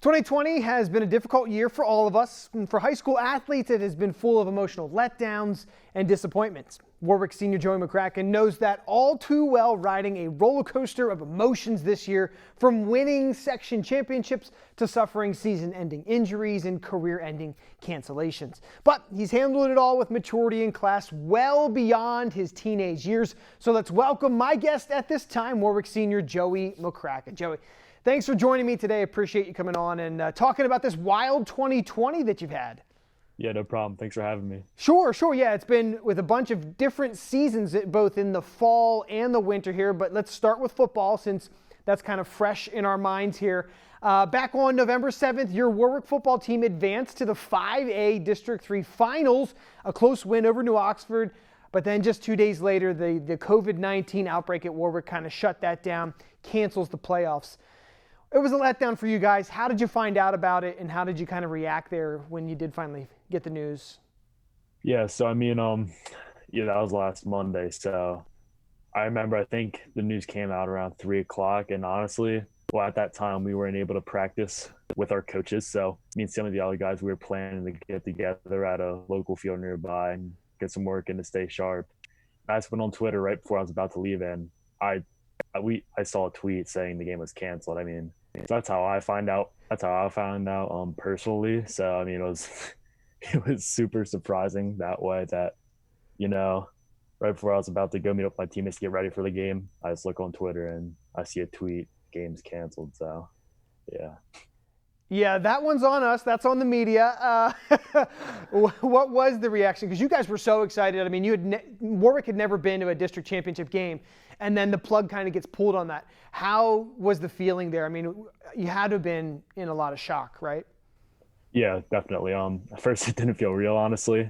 2020 has been a difficult year for all of us. And for high school athletes, it has been full of emotional letdowns and disappointments. Warwick senior Joey McCracken knows that all too well, riding a roller coaster of emotions this year, from winning section championships to suffering season-ending injuries and career-ending cancellations. But he's handled it all with maturity and class well beyond his teenage years. So let's welcome my guest at this time, Warwick senior Joey McCracken. Joey, thanks for joining me today. Appreciate you coming on and talking about this wild 2020 that you've had. Yeah, no problem. Thanks for having me. Sure. Yeah, it's been with a bunch of different seasons, both in the fall and the winter here. But let's start with football since that's kind of fresh in our minds here. Back on November 7th, your Warwick football team advanced to the 5A District 3 Finals, a close win over New Oxford. But then just 2 days later, the COVID-19 outbreak at Warwick kind of shut that down, cancels the playoffs. It was a letdown for you guys. How did you find out about it, and how did you kind of react there when you did finally get the news? Yeah, so that was last Monday. So I remember, I think the news came out around 3:00, and honestly, at that time we weren't able to practice with our coaches. So me and some of the other guys, we were planning to get together at a local field nearby and get some work in to stay sharp. I just went on Twitter right before I was about to leave, and I saw a tweet saying the game was canceled. So that's how I found out. Personally. So it was super surprising that way. That right before I was about to go meet up with my teammates to get ready for the game, I just look on Twitter and I see a tweet, game's canceled. So yeah. Yeah, that one's on us. That's on the media. What was the reaction? Because you guys were so excited. Warwick had never been to a district championship game, and then the plug kind of gets pulled on that. How was the feeling there? You had to have been in a lot of shock, right? Yeah, definitely. At first it didn't feel real, honestly.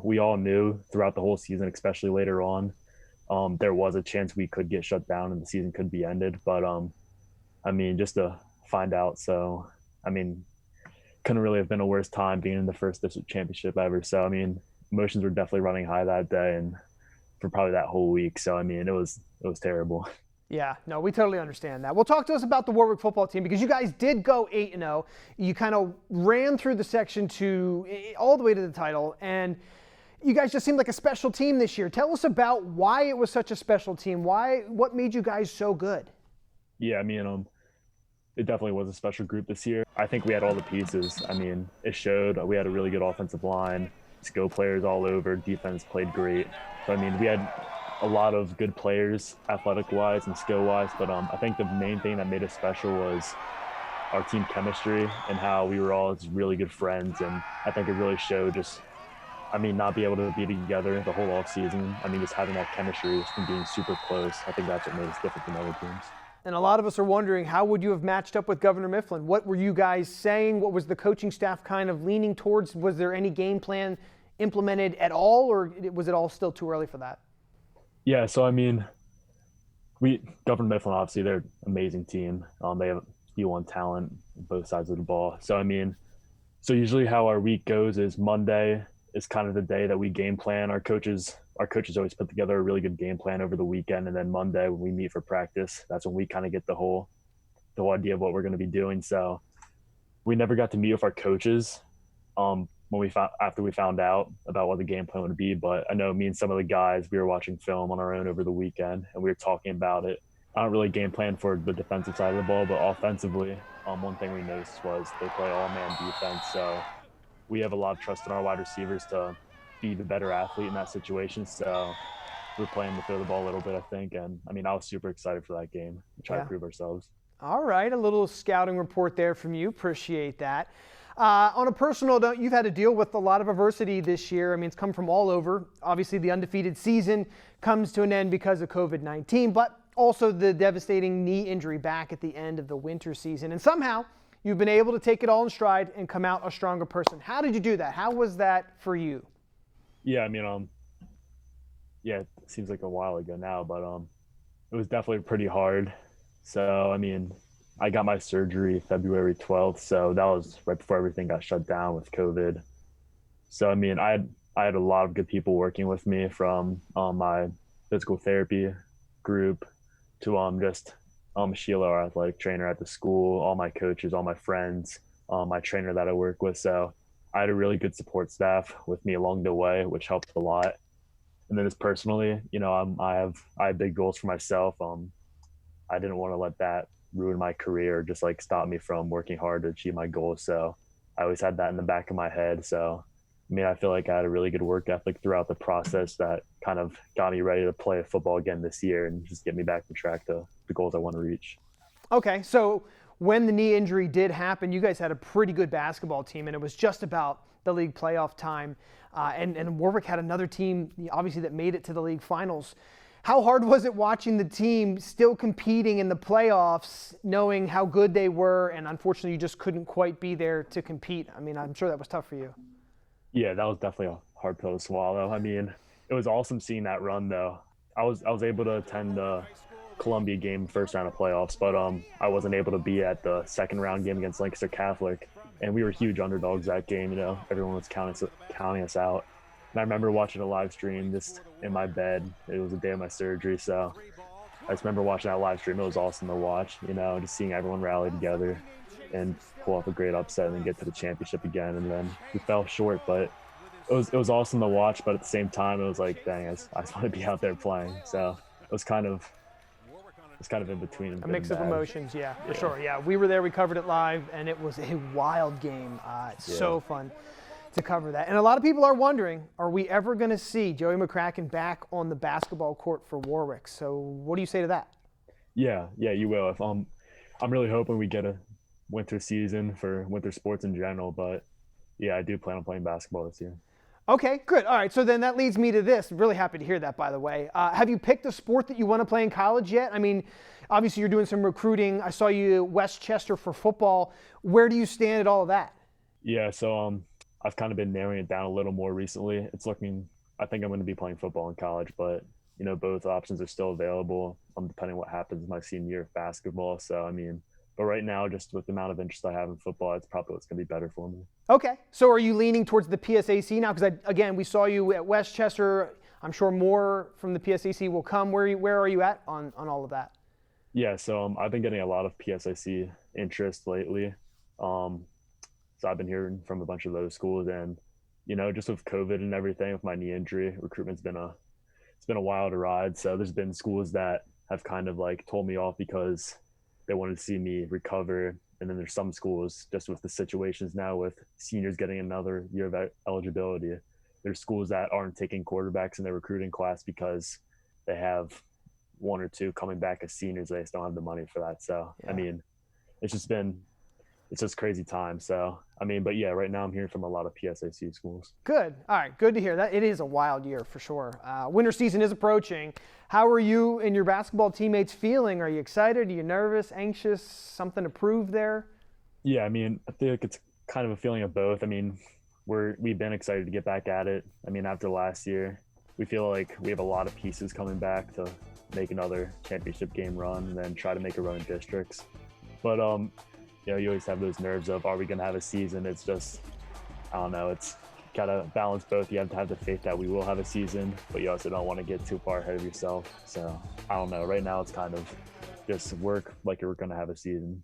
We all knew throughout the whole season, especially later on, there was a chance we could get shut down and the season could be ended. But just to find out, so couldn't really have been a worse time being in the first district championship ever. So emotions were definitely running high that day and for probably that whole week. So it was terrible. Yeah, no, we totally understand that. Well, talk to us about the Warwick football team, because you guys did go 8-0. You kind of ran through the section all the way to the title, and you guys just seemed like a special team this year. Tell us about why it was such a special team. What made you guys so good? Yeah, it definitely was a special group this year. I think we had all the pieces. It showed. We had a really good offensive line, skill players all over, defense played great. So we had a lot of good players, athletic-wise and skill-wise, but I think the main thing that made us special was our team chemistry and how we were all just really good friends. And I think it really showed not be able to be together the whole off season. Just having that chemistry and being super close. I think that's what made us different from other teams. And a lot of us are wondering, how would you have matched up with Governor Mifflin? What were you guys saying? What was the coaching staff kind of leaning towards? Was there any game plan implemented at all, or was it all still too early for that? Yeah, so Governor Mifflin, obviously they're an amazing team. They have D1 talent on both sides of the ball. So so usually how our week goes is Monday is kind of the day that we game plan. Our coaches always put together a really good game plan over the weekend, and then Monday when we meet for practice, that's when we kind of get the whole idea of what we're going to be doing. So we never got to meet with our coaches after we found out about what the game plan would be. But I know me and some of the guys, we were watching film on our own over the weekend, and we were talking about it. I don't really game plan for the defensive side of the ball, but offensively, one thing we noticed was they play all-man defense. So we have a lot of trust in our wide receivers to be the better athlete in that situation. So we're playing to throw the ball a little bit, I think. And I was super excited for that game to try to prove ourselves. All right, a little scouting report there from you. Appreciate that. On a personal note, you've had to deal with a lot of adversity this year. It's come from all over. Obviously, the undefeated season comes to an end because of COVID-19, but also the devastating knee injury back at the end of the winter season. And somehow, you've been able to take it all in stride and come out a stronger person. How did you do that? How was that for you? Yeah, it seems like a while ago now, but it was definitely pretty hard. So, I got my surgery February 12th, so that was right before everything got shut down with COVID. So, I had a lot of good people working with me, from my physical therapy group to just Sheila, our athletic trainer at the school, all my coaches, all my friends. my trainer that I work with. So I had a really good support staff with me along the way, which helped a lot. And then just personally, I have big goals for myself. I didn't want to let that ruin my career, or just like stop me from working hard to achieve my goals. So I always had that in the back of my head. So I feel like I had a really good work ethic throughout the process that kind of got me ready to play football again this year and just get me back on track to the goals I want to reach. Okay, so when the knee injury did happen, you guys had a pretty good basketball team, and it was just about the league playoff time. And Warwick had another team, obviously, that made it to the league finals. How hard was it watching the team still competing in the playoffs, knowing how good they were, and unfortunately you just couldn't quite be there to compete? I'm sure that was tough for you. Yeah, that was definitely a hard pill to swallow. It was awesome seeing that run, though. I was able to attend the Columbia game first round of playoffs, but I wasn't able to be at the second round game against Lancaster Catholic, and we were huge underdogs that game. Everyone was counting us out. And I remember watching a live stream just in my bed. It was the day of my surgery, so I just remember watching that live stream. It was awesome to watch, just seeing everyone rally together and pull off a great upset and then get to the championship again. And then we fell short, but it was awesome to watch. But at the same time, it was like, dang, I just want to be out there playing. So it was kind of in between. A mix of emotions, yeah, for sure. Yeah, we were there, we covered it live, and it was a wild game. So fun to cover that. And a lot of people are wondering, are we ever going to see Joey McCracken back on the basketball court for Warwick? So what do you say to that? Yeah, you will. I'm really hoping we get a winter season for winter sports in general, but yeah, I do plan on playing basketball this year. Okay, good. All right, so then that leads me to this. Really happy to hear that, by the way. Have you picked a sport that you want to play in college yet? Obviously you're doing some recruiting. I saw you at Westchester for football. Where do you stand at all of that? Yeah, so I've kind of been narrowing it down a little more recently. I think I'm going to be playing football in college, but both options are still available. Depending on what happens in my senior year of basketball. So but right now, just with the amount of interest I have in football, it's probably what's going to be better for me. Okay. So are you leaning towards the PSAC now? Because, again, we saw you at Westchester. I'm sure more from the PSAC will come. Where are you at on all of that? Yeah, so I've been getting a lot of PSAC interest lately. So I've been hearing from a bunch of those schools. And, just with COVID and everything, with my knee injury, recruitment's been a wild ride. So there's been schools that have kind of like told me off because they wanted to see me recover. And then there's some schools, just with the situations now with seniors getting another year of eligibility, there's schools that aren't taking quarterbacks in their recruiting class because they have one or two coming back as seniors. They just don't have the money for that. So, yeah. It's just crazy time. So, but yeah, right now I'm hearing from a lot of PSAC schools. Good. All right. Good to hear that. It is a wild year for sure. Winter season is approaching. How are you and your basketball teammates feeling? Are you excited? Are you nervous, anxious, something to prove there? Yeah, I feel like it's kind of a feeling of both. We've been excited to get back at it. After last year, we feel like we have a lot of pieces coming back to make another championship game run and then try to make a run in districts. But, you always have those nerves of, are we going to have a season? It's just, I don't know. It's got to balance both. You have to have the faith that we will have a season, but you also don't want to get too far ahead of yourself. So, I don't know. Right now, it's kind of just work like you're going to have a season.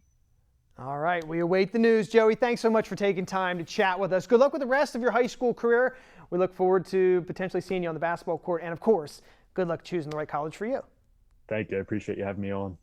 All right. We await the news. Joey, thanks so much for taking time to chat with us. Good luck with the rest of your high school career. We look forward to potentially seeing you on the basketball court. And, of course, good luck choosing the right college for you. Thank you. I appreciate you having me on.